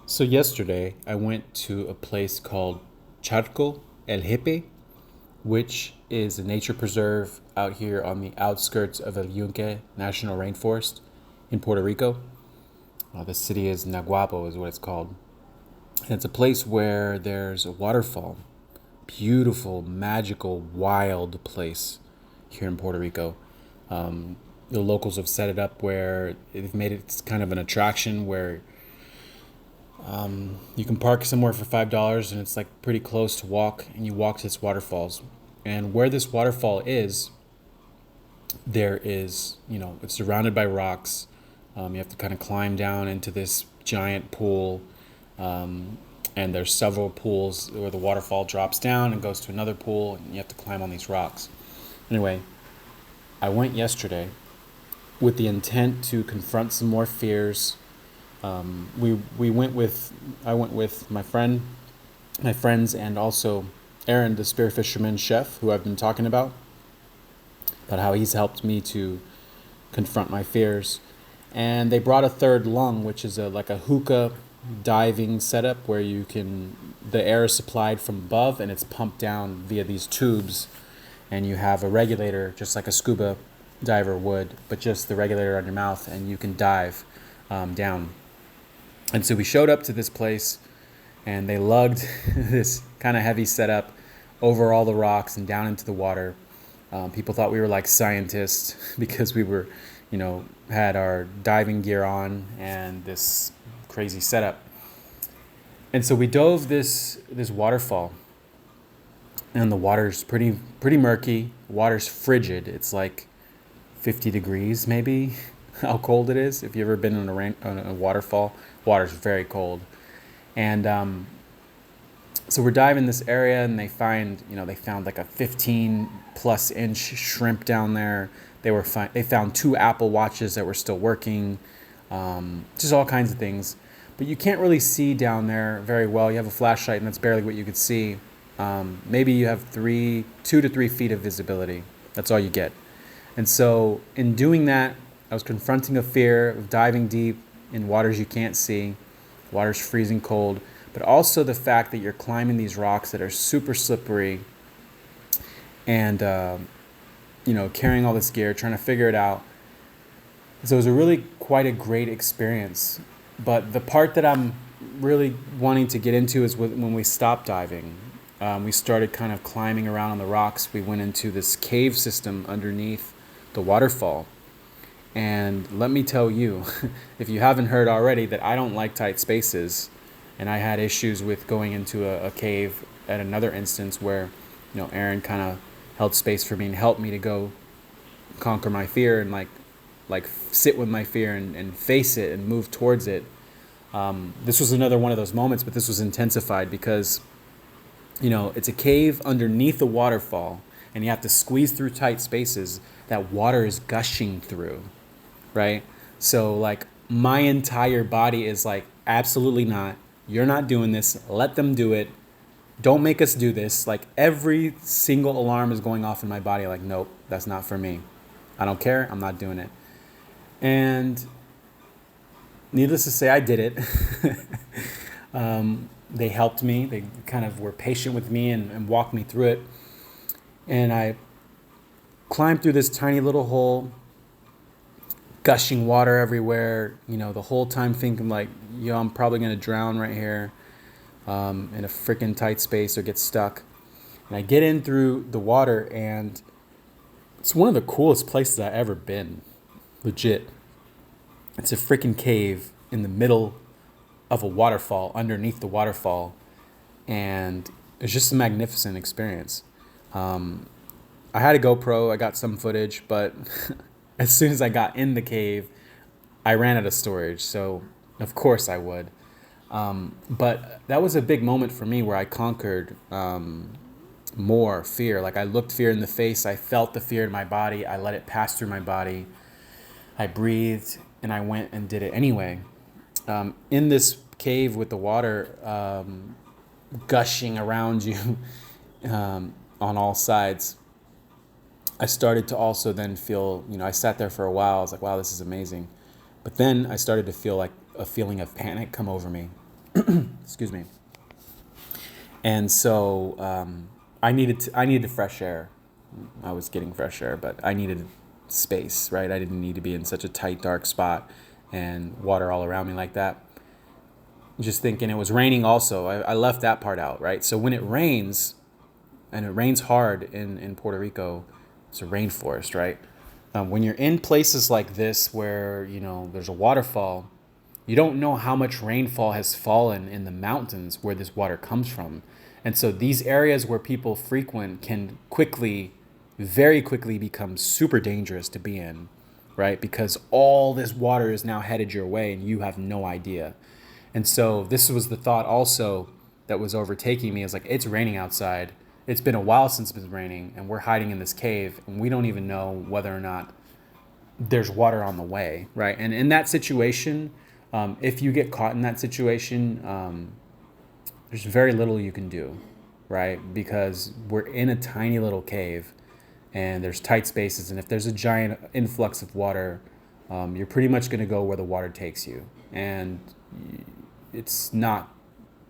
So yesterday I went to a place called Charco El Hippie, which is a nature preserve out here on the outskirts of El Yunque National Rainforest in Puerto Rico. The city is Naguabo is what it's called. And it's a place where there's a waterfall. Beautiful, magical, wild place here in Puerto Rico. The locals have set it up where they've made it kind of an attraction where you can park somewhere for $5 and it's like pretty close to walk, and you walk to this waterfalls. And where this waterfall is, there is, it's surrounded by rocks. You have to kind of climb down into this giant pool. And there's several pools where the waterfall drops down and goes to another pool, and you have to climb on these rocks. Anyway, I went yesterday with the intent to confront some more fears. We went with I went with my friends, and also Aaron, the spearfisherman chef, who I've been talking about how he's helped me to confront my fears. And they brought a third lung, which is like a hookah diving setup where the air is supplied from above and it's pumped down via these tubes, and you have a regulator just like a scuba diver would, but just the regulator on your mouth, and you can dive down. And so we showed up to this place, and they lugged this kind of heavy setup over all the rocks and down into the water. People thought we were like scientists because we were, had our diving gear on and this crazy setup. And so we dove this waterfall, and the water's pretty murky. The water's frigid. It's like 50 degrees maybe. How cold it is. If you've ever been on a waterfall, water's very cold. And so we're diving this area, and they found like a 15 plus inch shrimp down there. They found two Apple Watches that were still working, just all kinds of things. But you can't really see down there very well. You have a flashlight, and that's barely what you could see. Maybe you have 2 to 3 feet of visibility. That's all you get. And so in doing that, I was confronting a fear of diving deep in waters you can't see. Water's freezing cold, but also the fact that you're climbing these rocks that are super slippery, and carrying all this gear, trying to figure it out. So it was quite a great experience. But the part that I'm really wanting to get into is when we stopped diving. We started kind of climbing around on the rocks. We went into this cave system underneath the waterfall. And let me tell you, if you haven't heard already, that I don't like tight spaces. And I had issues with going into a cave at another instance where, Aaron kind of held space for me and helped me to go conquer my fear and like sit with my fear and face it and move towards it. This was another one of those moments, but this was intensified because, it's a cave underneath a waterfall, and you have to squeeze through tight spaces that water is gushing through. Right? So like my entire body is like, absolutely not. You're not doing this. Let them do it. Don't make us do this. Like every single alarm is going off in my body. Like, nope, that's not for me. I don't care. I'm not doing it. And needless to say, I did it. They helped me. They kind of were patient with me and walked me through it. And I climbed through this tiny little hole, gushing water everywhere, the whole time thinking like, I'm probably going to drown right here in a freaking tight space or get stuck. And I get in through the water, and it's one of the coolest places I've ever been. Legit. It's a freaking cave in the middle of a waterfall, underneath the waterfall. And it's just a magnificent experience. I had a GoPro. I got some footage, but as soon as I got in the cave, I ran out of storage, so of course I would. But that was a big moment for me where I conquered more fear. Like I looked fear in the face, I felt the fear in my body, I let it pass through my body, I breathed, and I went and did it anyway. In this cave with the water gushing around you on all sides, I started to also then feel, I sat there for a while. I was like, wow, this is amazing. But then I started to feel like a feeling of panic come over me. Excuse me. And so I needed fresh air. I was getting fresh air, but I needed space, right? I didn't need to be in such a tight, dark spot and water all around me like that. Just thinking it was raining also. I left that part out, right? So when it rains, and it rains hard in Puerto Rico, it's a rainforest, right? When you're in places like this where, there's a waterfall, you don't know how much rainfall has fallen in the mountains where this water comes from. And so these areas where people frequent can quickly, very quickly become super dangerous to be in, right? Because all this water is now headed your way and you have no idea. And so this was the thought also that was overtaking me, is like, it's raining outside. It's been a while since it's been raining and we're hiding in this cave and we don't even know whether or not there's water on the way, right? And in that situation, if you get caught in that situation, there's very little you can do, right? Because we're in a tiny little cave and there's tight spaces. And if there's a giant influx of water, you're pretty much going to go where the water takes you. And it's not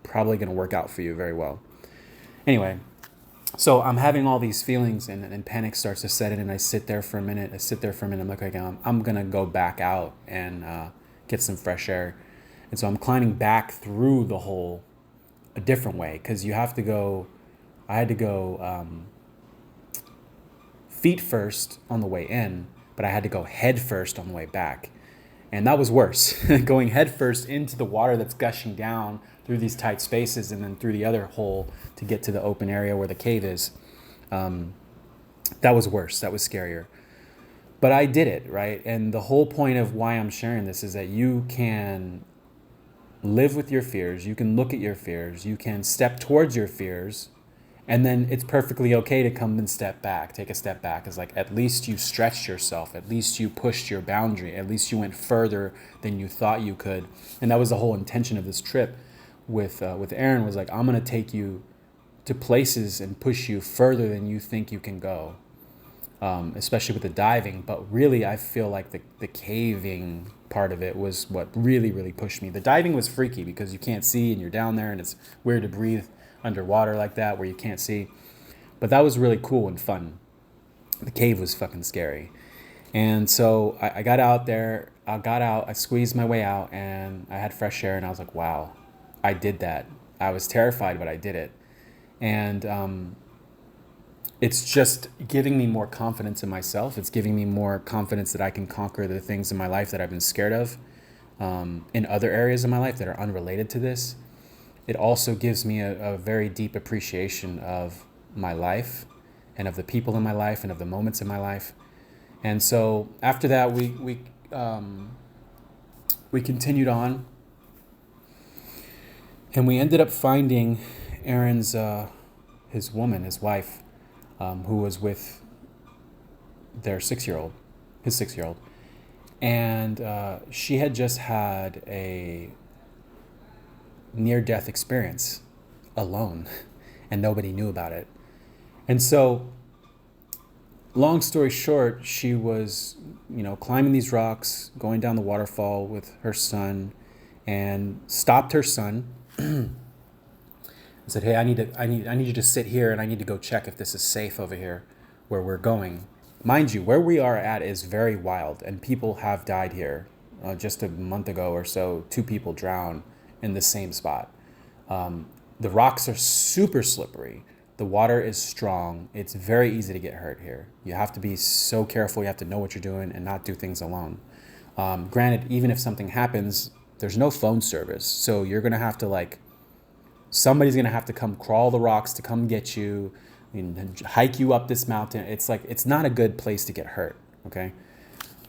probably going to work out for you very well. Anyway, so I'm having all these feelings and panic starts to set in, and I sit there for a minute. I'm like, okay, I'm going to go back out and get some fresh air. And so I'm climbing back through the hole a different way, because I had to go feet first on the way in, but I had to go head first on the way back. And that was worse, going head first into the water that's gushing down through these tight spaces and then through the other hole to get to the open area where the cave is. That was worse. That was scarier. But I did it, right? And the whole point of why I'm sharing this is that you can live with your fears. You can look at your fears. You can step towards your fears. And then it's perfectly okay to come and take a step back. It's like, at least you stretched yourself. At least you pushed your boundary. At least you went further than you thought you could. And that was the whole intention of this trip with Aaron, was like, I'm going to take you to places and push you further than you think you can go, especially with the diving. But really, I feel like the caving part of it was what really, really pushed me. The diving was freaky because you can't see and you're down there and it's weird to breathe underwater like that where you can't see. But that was really cool and fun. The cave was fucking scary. And so I got out there, I squeezed my way out, and I had fresh air, and I was like, wow, I did that. I was terrified, but I did it. And it's just giving me more confidence in myself. It's giving me more confidence that I can conquer the things in my life that I've been scared of, in other areas of my life that are unrelated to this. It also gives me a very deep appreciation of my life and of the people in my life and of the moments in my life. And so after that, we continued on, and we ended up finding Aaron's his wife, who was with their 6-year-old, his 6-year-old, and she had just had a near-death experience alone, and nobody knew about it. And so, long story short, she was, climbing these rocks, going down the waterfall with her son, and stopped her son and said, "Hey, I need you to sit here, and I need to go check if this is safe over here where we're going." Mind you, where we are at is very wild, and people have died here. Just a month ago or so, 2 people drowned in the same spot. The rocks are super slippery. The water is strong. It's very easy to get hurt here. You have to be so careful. You have to know what you're doing and not do things alone. Granted, even if something happens, there's no phone service. So you're going to have to somebody's going to have to come crawl the rocks to come get you and hike you up this mountain. It's not a good place to get hurt. Okay.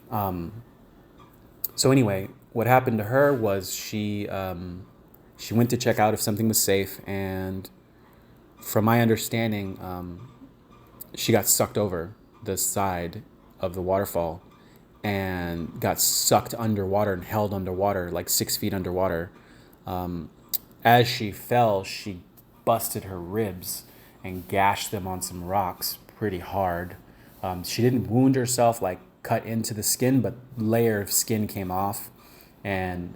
So anyway, what happened to her was she went to check out if something was safe, and from my understanding, she got sucked over the side of the waterfall and got sucked underwater and held underwater, like 6 feet underwater. As she fell, she busted her ribs and gashed them on some rocks pretty hard. She didn't wound herself, like cut into the skin, but layer of skin came off. And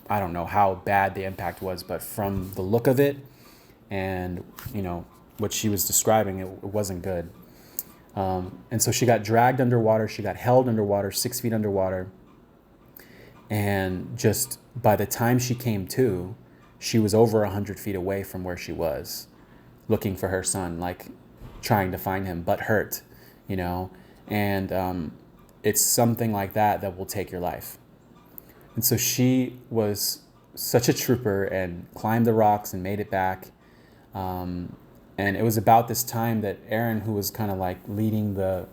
I don't know how bad the impact was, but from the look of it and, what she was describing, it wasn't good. And so she got dragged underwater. She got held underwater, 6 feet underwater. And just by the time she came to, she was over 100 feet away from where she was, looking for her son, like trying to find him, but hurt, And it's something like that will take your life. And so she was such a trooper and climbed the rocks and made it back. And it was about this time that Aaron, who was kind of like leading the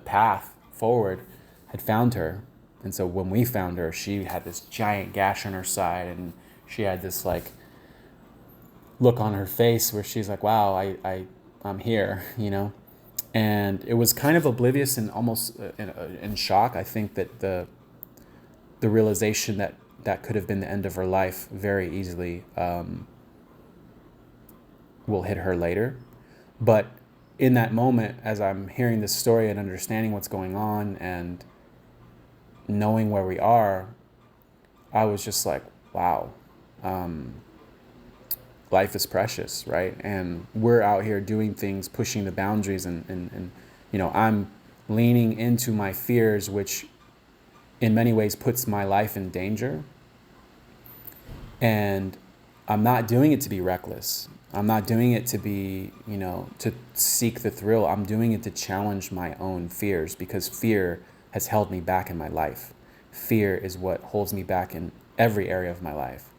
path forward, had found her. And so when we found her, she had this giant gash on her side, and she had this like look on her face where she's like, wow, I'm here, And it was kind of oblivious and almost in shock. I think that the realization that could have been the end of her life very easily will hit her later. But in that moment, as I'm hearing this story and understanding what's going on and knowing where we are, I was just like, wow, life is precious, right? And we're out here doing things, pushing the boundaries, and I'm leaning into my fears, which in many ways puts my life in danger. And I'm not doing it to be reckless. I'm not doing it to be, to seek the thrill. I'm doing it to challenge my own fears, because fear has held me back in my life. Fear is what holds me back in every area of my life.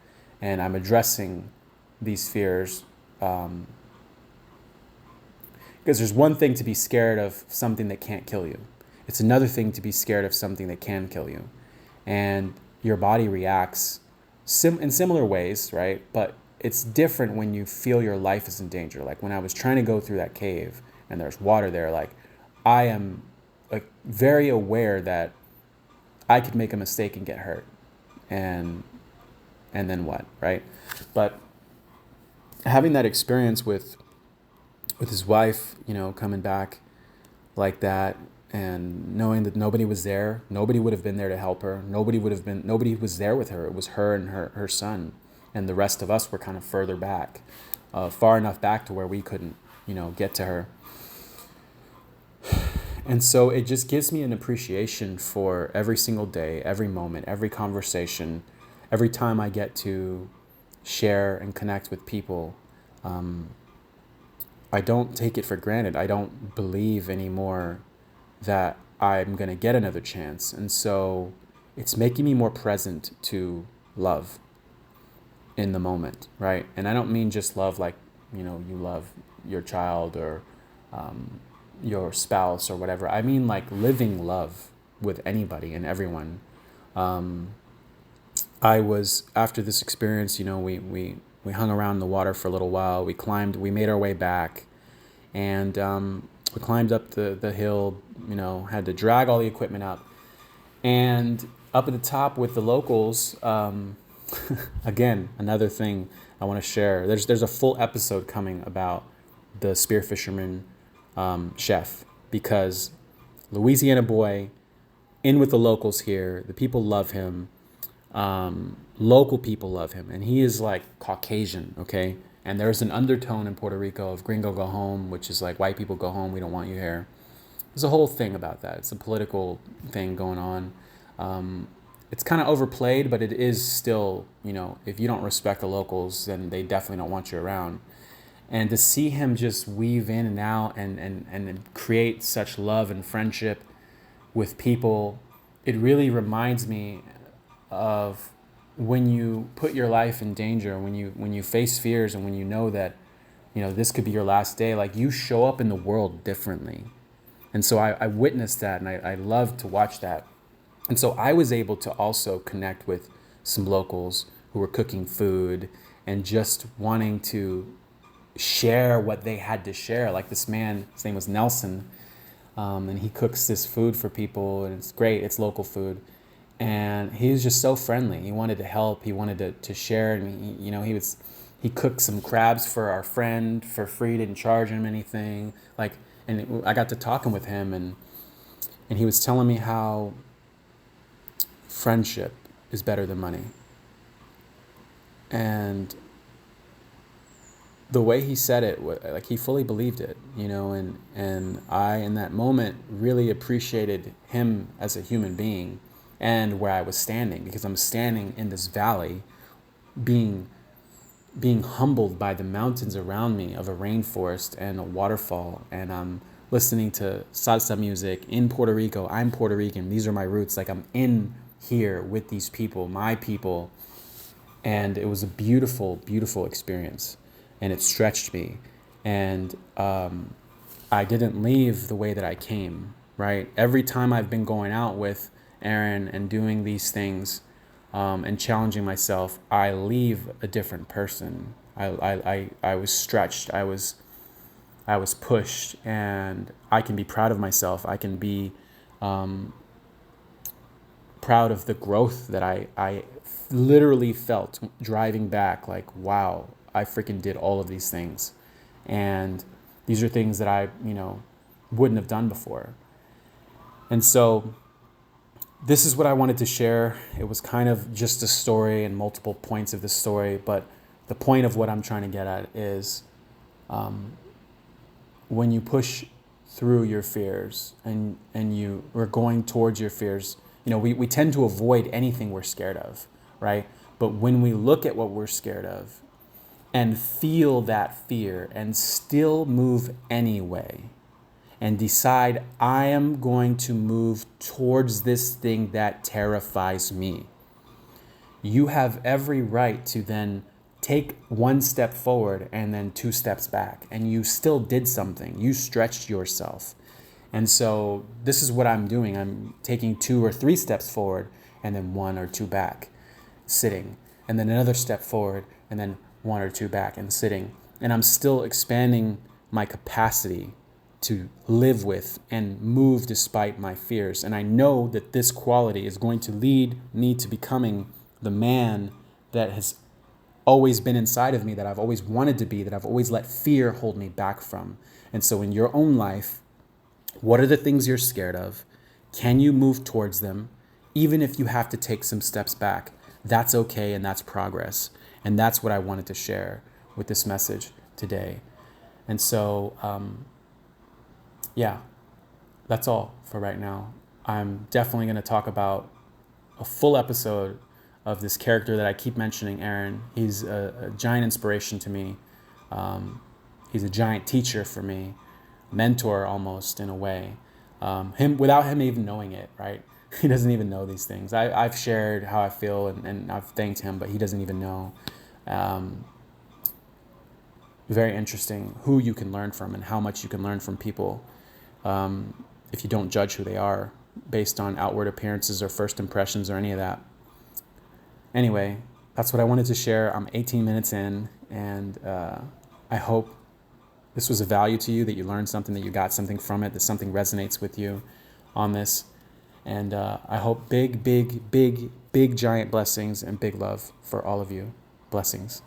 And I'm addressing these fears because there's one thing to be scared of something that can't kill you. It's another thing to be scared of something that can kill you. And your body reacts in similar ways, right? But it's different when you feel your life is in danger. Like when I was trying to go through that cave and there's water there, like I am like very aware that I could make a mistake and get hurt. And then what, right? But having that experience with his wife, coming back like that, and knowing that nobody was there, nobody would have been there to help her, nobody was there with her. It was her and her son, and the rest of us were kind of further back, far enough back to where we couldn't, get to her. And so it just gives me an appreciation for every single day, every moment, every conversation, every time I get to share and connect with people. I don't take it for granted. I don't believe anymore that I'm going to get another chance. And so it's making me more present to love in the moment, right? And I don't mean just love like, you love your child or your spouse or whatever. I mean like living love with anybody and everyone. I was, after this experience, we hung around the water for a little while. We made our way back, and we climbed up the hill, had to drag all the equipment up. And up at the top with the locals, again, another thing I want to share. There's a full episode coming about the spear fisherman chef, because Louisiana boy, in with the locals here. The people love him. Local people love him, and he is like Caucasian, okay? And there's an undertone in Puerto Rico of gringo go home, which is like white people go home, we don't want you here. There's a whole thing about that. It's a political thing going on. It's kind of overplayed, but it is still, if you don't respect the locals, then they definitely don't want you around. And to see him just weave in and out and create such love and friendship with people, it really reminds me of when you put your life in danger, when you face fears, and when you know that, this could be your last day, like you show up in the world differently. And so I witnessed that, and I love to watch that. And so I was able to also connect with some locals who were cooking food and just wanting to share what they had to share. Like this man, his name was Nelson, and he cooks this food for people, and it's great. It's local food. And he was just so friendly. He wanted to help. He wanted to share. And he cooked some crabs for our friend for free. Didn't charge him anything. And I got to talking with him, and he was telling me how friendship is better than money. And the way he said it, like he fully believed it, you know, and I, in that moment, really appreciated him as a human being and where I was standing, because I'm standing in this valley being humbled by the mountains around me of a rainforest and a waterfall, and I'm listening to salsa music in Puerto Rico. I'm Puerto Rican. These are my roots. Like, I'm in here with these people, my people. And it was a beautiful, beautiful experience, and it stretched me. And I didn't leave the way that I came, right? Every time I've been going out with Aaron and doing these things, and challenging myself, I leave a different person. I was stretched. I was pushed, and I can be proud of myself. I can be proud of the growth that I literally felt driving back. Like, wow, I freaking did all of these things. And these are things that I, wouldn't have done before. And so this is what I wanted to share. It was kind of just a story and multiple points of the story, but the point of what I'm trying to get at is, when you push through your fears and you are going towards your fears, we tend to avoid anything we're scared of, right? But when we look at what we're scared of and feel that fear and still move anyway, and decide, I am going to move towards this thing that terrifies me, you have every right to then take one step forward and then 2 steps back. And you still did something. You stretched yourself. And so this is what I'm doing. I'm taking 2 or 3 steps forward and then 1 or 2 back, sitting. And then another step forward and then 1 or 2 back and sitting. And I'm still expanding my capacity to live with and move despite my fears. And I know that this quality is going to lead me to becoming the man that has always been inside of me, that I've always wanted to be, that I've always let fear hold me back from. And so in your own life, what are the things you're scared of? Can you move towards them? Even if you have to take some steps back, that's okay, and that's progress. And that's what I wanted to share with this message today. And so, yeah, that's all for right now. I'm definitely going to talk about a full episode of this character that I keep mentioning, Aaron. He's a giant inspiration to me. He's a giant teacher for me, mentor almost, in a way. Without him even knowing it, right? He doesn't even know these things. I've shared how I feel, and I've thanked him, but he doesn't even know. Very interesting who you can learn from and how much you can learn from people, if you don't judge who they are based on outward appearances or first impressions or any of that. Anyway, that's what I wanted to share. I'm 18 minutes in, and I hope this was of value to you, that you learned something, that you got something from it, that something resonates with you on this. And I hope big, big, big, big giant blessings and big love for all of you. Blessings.